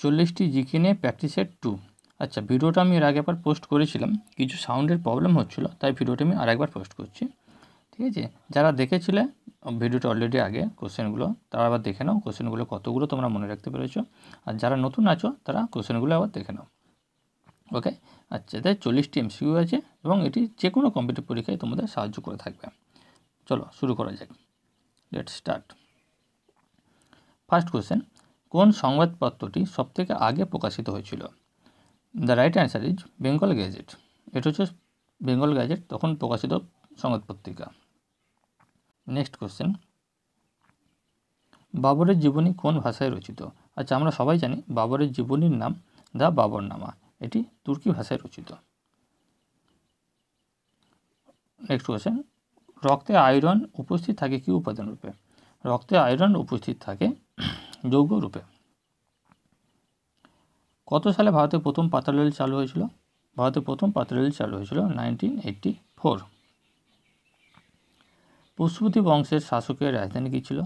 40টি GK নিয়ে practice set 2। আচ্ছা, ভিডিওটা আমি এর আগেবার পোস্ট করেছিলাম, কিছু সাউন্ডের প্রবলেম হচ্ছিলো, তাই ভিডিওটা আমি আরেকবার পোস্ট করছি। ঠিক আছে, যারা দেখেছিলে ভিডিওটা অলরেডি আগে কোশ্চেনগুলো, তারা আবার দেখে নাও কোশ্চেনগুলো কতগুলো তোমরা মনে রাখতে পেরেছো। আর যারা নতুন আছো তারা কোশ্চেনগুলো আবার দেখে নাও। ওকে, আচ্ছা, তাই 40টি এমসিকিউ আছে এবং এটি যে কোনো কম্পিটিটিভ পরীক্ষায় তোমাদের সাহায্য করে থাকবে। চলো শুরু করা যাক, লেটস স্টার্ট। ফার্স্ট কোশ্চেন, কোন সংবাদপত্রটি সবথেকে আগে প্রকাশিত হয়েছিল? The right answer is Bengal gadget. এটা হচ্ছে বেঙ্গল গ্যাজেট তখন প্রকাশিত সংবাদ পত্রিকা। নেক্সট কোশ্চেন, বাবরের জীবনী কোন ভাষায় রচিত? আচ্ছা, আমরা সবাই জানি বাবরের জীবনীর নাম দ্য বাবরনামা, এটি তুর্কি ভাষায় রচিত। নেক্সট কোশ্চেন, রক্তে আয়রন উপস্থিত থাকে কি উপাদান রূপে? রক্তে আয়রন উপস্থিত থাকে যৌগ রূপে। কত সালে ভারতে প্রথম পাতাল রেল চালু হয়েছিল? ভারতে প্রথম পাতাল রেল চালু হয়েছিল 1984। পুষ্যবতী বংশের শাসকের রাজধানী কী ছিল?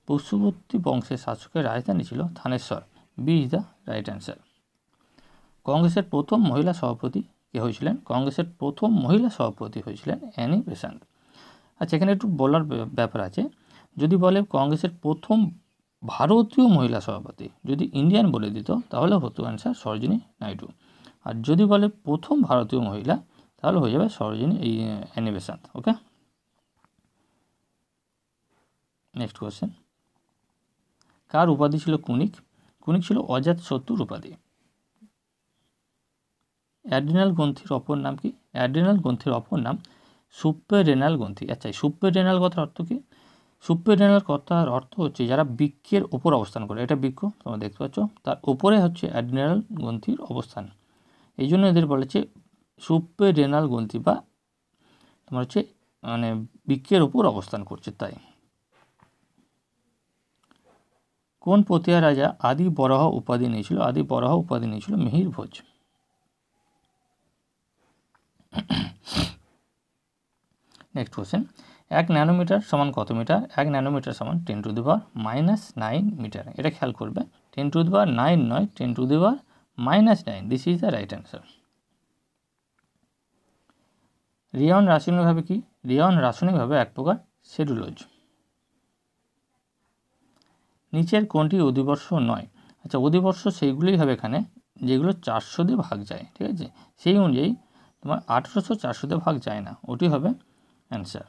পুষ্যবতী বংশের শাসকের রাজধানী ছিল Thaneshwar. B is the right answer. কংগ্রেসের প্রথম মহিলা সভাপতি কে হয়েছিলেন? কংগ্রেসের প্রথম মহিলা সভাপতি হয়েছিলেন অ্যানি বেসান্ট। আচ্ছা, এখানে একটু বলার ব্যাপার আছে, যদি বলে কংগ্রেসের প্রথম ভারতীয় মহিলা সভাপতি, যদি ইন্ডিয়ান বলে দিত তাহলে হতো অ্যান্সার সরোজিনী নাইডু। আর যদি বলে প্রথম ভারতীয় মহিলা তাহলে হয়ে যাবে অ্যানি বেসান্ট। ওকে, নেক্সট কোয়েশ্চেন, কার উপাধি ছিল কুনিক? কুনিক ছিল অজাত শত্রুর উপাধি। অ্যাড্রিনাল গ্রন্থির অপর নাম কি? অ্যাড্রিনাল গ্রন্থির অপর নাম সুপ্রারেনাল গ্রন্থি। আচ্ছা, এই সুপ্রারেনাল কথার অর্থ কি? সুপ্রারেনাল কথার অর্থ হচ্ছে যারা বৃক্কের ওপর অবস্থান করে, এটা বৃক্ক তোমরা দেখতে পাচ্ছ, তার ওপরে হচ্ছে অ্যাড্রিনাল গ্রন্থির অবস্থান, এই জন্য এদের বলেছে সুপ্রারেনাল গ্রন্থি, বা তোমার হচ্ছে মানে বৃক্কের ওপর অবস্থান করছে তাই। কোন পতিয়া রাজা আদি বরাহ উপাধি নিয়েছিল? আদি বরাহ উপাধি নিয়েছিল মিহির ভোজ। নেক্সট কোশ্চেন, 1 ন্যানোমিটার সমান কত মিটার? 1 ন্যানোমিটার সমান 10⁻⁹ মিটার। এটা খেয়াল করবে, 10⁻⁹ নয়, 10⁻⁹ this is the right answer. Rayon রাসায়নিকভাবে কি? রেয়ন রাসায়নিকভাবে এক প্রকার সেলুলোজ। নিচের কোনটি অধিবর্ষ নয়? আচ্ছা, অধিবর্ষ সেইগুলোই হবে এখানে যেগুলো 400 দিয়ে ভাগ যায়, ঠিক আছে, সেই অনুযায়ী তোমার 1800 400 দিয়ে ভাগ যায় না, ওটি হবে অ্যান্সার।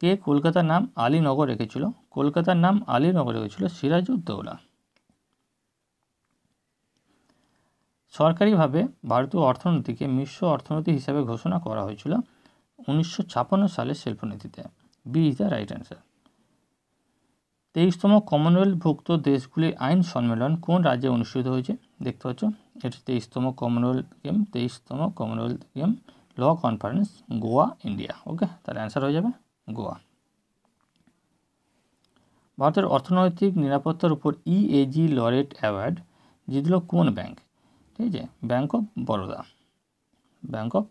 কে কলকাতার নাম আলীনগর রেখেছিল? কলকাতার নাম আলীনগর রেখেছিল সিরাজউদ্দৌলা। সরকারিভাবে ভারতীয় অর্থনীতিকে মিশ্র অর্থনীতি হিসাবে ঘোষণা করা হয়েছিল 1956 সালের শিল্পনীতিতে। B is the right answer. 23তম কমনওয়েলথভুক্ত দেশগুলির আইন সম্মেলন কোন রাজ্যে অনুষ্ঠিত হয়েছে? দেখতে পাচ্ছ, এটি 23তম কমনওয়েলথ গেম ল কনফারেন্স, গোয়া, ইন্ডিয়া। ওকে, তার অ্যান্সার হয়ে যাবে গোয়া। ভারতের অর্থনৈতিক নিরাপত্তার উপর EAG লরেট অ্যাওয়ার্ড জিতল কোন ব্যাংক? ঠিক আছে, bank of Baroda. Bank of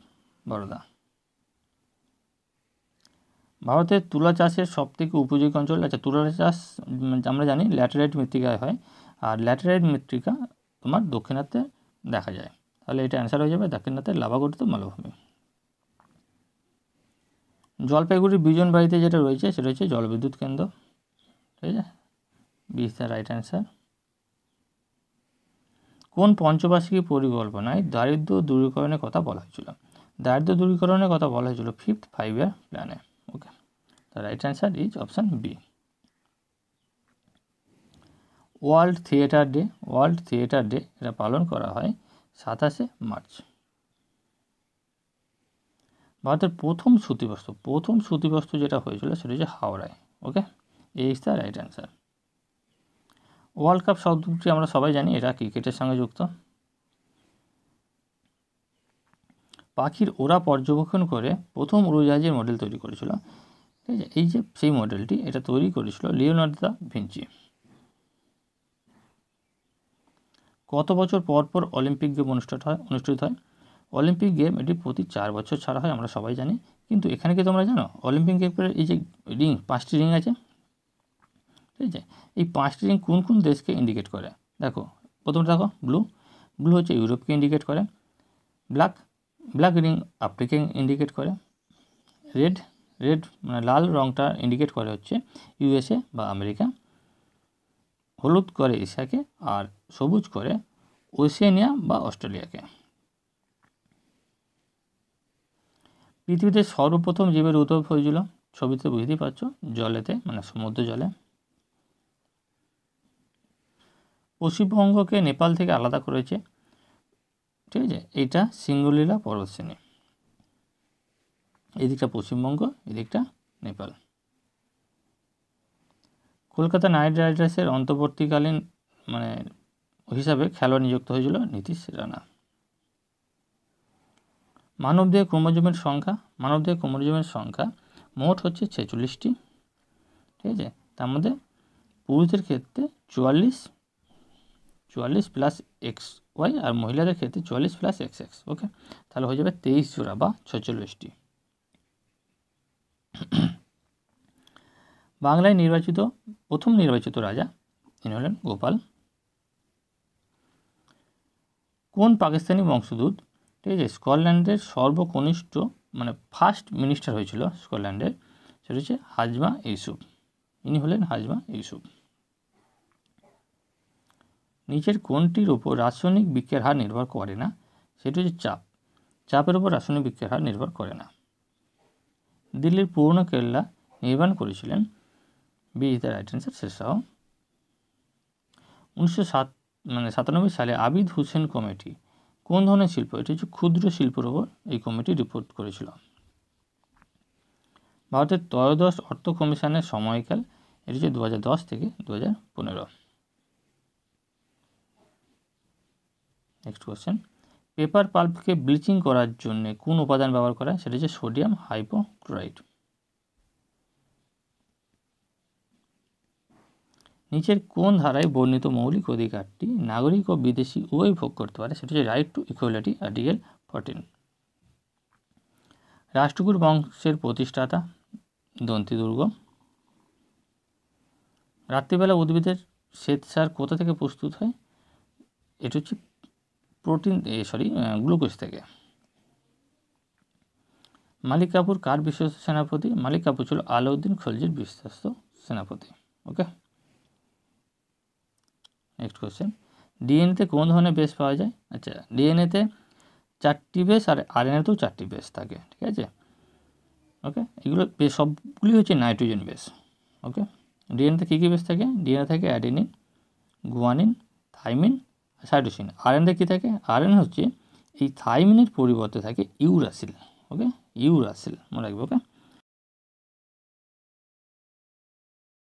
Baroda. ভারতের তুলা চাষের সবথেকে উপযোগী অঞ্চল? আচ্ছা, তুলা চাষ আমরা জানি ল্যাটেরাইট মৃত্তিকায় হয়, আর ল্যাটেরাইট মৃত্তিকা তোমার দক্ষিণাত্যে দেখা যায়, তাহলে এটা অ্যান্সার হয়ে যাবে দাক্ষিণাত্যের লাভাগঠিত মালভূমি। জলপাইগুড়ির বিজন বাড়িতে যেটা রয়েছে সেটা হচ্ছে জলবিদ্যুৎ কেন্দ্র, ঠিক আছে, B is the right answer. কোন পঞ্চবার্ষিকী পরিকল্পনায় দারিদ্র্য দূরীকরণের কথা বলা হয়েছিল? দারিদ্র্য দূরীকরণের কথা বলা হয়েছিল 5th 5-year প্ল্যানে। Okay, the right answer is option B. World theatre day, world theatre day এটা পালন করা হয় 27শে মার্চ। ভারতের প্রথম সুতিবস্ত্র যেটা হয়েছিল সেটা হচ্ছে হাওড়ায়। ওকে, এই is the right answer. World cup শব্দটি আমরা সবাই জানি এটা ক্রিকেটের সঙ্গে যুক্ত। পাখির ওড়া পর্যবেক্ষণ করে প্রথম উড়োজাহাজের মডেল তৈরি করেছিল, ঠিক আছে, এই যে সেই মডেলটি এটা তৈরি করেছিল লিওনার্দো দা ভিঞ্চি। কত বছর পর পর অলিম্পিক গেম অনুষ্ঠিত হয়? অলিম্পিক গেম এটি প্রতি 4 বছর ছাড়া হয়, আমরা সবাই জানি, কিন্তু এখানে কি তোমরা জানো অলিম্পিক গেমের এই যে রিং 5টি রিং আছে, ঠিক আছে, এই 5টি রিং কোন কোন দেশকে ইন্ডিকেট করে? দেখো প্রথমটা দেখো ব্লু হচ্ছে ইউরোপকে ইন্ডিকেট করে, ব্ল্যাক রিং আফ্রিকা ইন্ডিকেট করে, রেড মানে লাল রঙটা ইন্ডিকেট করে হচ্ছে ইউএসএ বা আমেরিকা, হলুদ করে এশিয়াকে, আর সবুজ করে ওশেনিয়া বা অস্ট্রেলিয়াকে। পৃথিবীতে সর্বপ্রথম জীবের উদ্ভব হয়েছিল, ছবিতে বুঝতেই পারছো, জলেতে মানে সমুদ্র জলে। পশ্চিমবঙ্গকে নেপাল থেকে আলাদা করেছে, ঠিক আছে, এইটা সিঙ্গলীলা পর্বতশ্রেণী। এদিকটা পশ্চিমবঙ্গ, এদিকটা নেপাল। কলকাতা নাইট রাইডার্সের অন্তর্বর্তীকালীন মানে হিসাবে খেলোয়াড় নিযুক্ত হয়েছিল নীতিশ রানা। মানবদেহে ক্রোমোজোমের সংখ্যা মোট হচ্ছে 46টি, ঠিক আছে। তার মধ্যে পুরুষদের ক্ষেত্রে 44 প্লাস XY আর মহিলাদের ক্ষেত্রে 44 প্লাস XX। ওকে, তাহলে হয়ে যাবে 23 জোড়া বা 46টি। বাংলায় প্রথম নির্বাচিত রাজা ইনি হলেন গোপাল। কোন পাকিস্তানি বংশোদ্ভূত, ঠিক আছে, স্কটল্যান্ডের সর্বকনিষ্ঠ মানে ফার্স্ট মিনিস্টার হয়েছিল স্কটল্যান্ডের, সেটা হচ্ছে হাজমা ইউসুফ। ইনি হলেন হাজমা ইউসুফ। নিচের কোনটির উপর রাসায়নিক বিক্রিয়ার হার নির্ভর করে না, সেটা হচ্ছে চাপের উপর রাসায়নিক বিক্রিয়ার হার নির্ভর করে না। দিল্লির পুরনো কেল্লা নির্মাণ করেছিলেন, B is the right answer, Sher Shah. 1997 সালে আবিদ হুসেন কমিটি কোন ধরনের শিল্প, এটি হচ্ছে ক্ষুদ্র শিল্পের ওপর এই কমিটি রিপোর্ট করেছিল। ভারতের ত্রয়োদশ অর্থ কমিশনের সময়কাল, এটি হচ্ছে 2010 থেকে 2015। নেক্সট কোয়েশ্চেন, পেপার পাল্পকে ব্লিচিং করার জন্য কোন উপাদান ব্যবহার করা হয়, সেটা হচ্ছে সোডিয়াম হাইপোক্লোরাইড। নিচের কোন ধারায় বর্ণিত মৌলিক অধিকারটি নাগরিক ও বিদেশি উভয় ভোগ করতে পারে, সেটা হচ্ছে right to equality, article 14। Rashtrakuta বংশের প্রতিষ্ঠাতা দন্তি দুর্গ। রাত্রিবেলা উদ্ভিদের শ্বেতসার কোথা থেকে প্রস্তুত হয়, এটা হচ্ছে গ্লুকোজ থেকে। মালিক কাফুর কার বিশ্বস্ত সেনাপতি, মালিক কাফুর ছিল আলাউদ্দিন খলজির বিশ্বস্ত সেনাপতি। ওকে, নেক্সট কোয়েশ্চেন, ডিএনএতে কোন ধরনের বেস পাওয়া যায়? আচ্ছা, ডিএনএতে 4টি বেস আর আরএনএতেও 4টি বেস থাকে, ঠিক আছে। ওকে, এগুলো সবগুলি হচ্ছে নাইট্রোজেন বেস। ওকে, ডিএনএতে কী কী বেস থাকে? ডিএনএ থাকে অ্যাডেনিন, গুয়ানিন, থাইমিন, সাইটোসিন। আরএনএতে কী থাকে? আরএনএ হচ্ছে এই থাইমিনের পরিবর্তে থাকে ইউরাসিল। ওকে, ইউরাসিল মনে রাখবে। ওকে।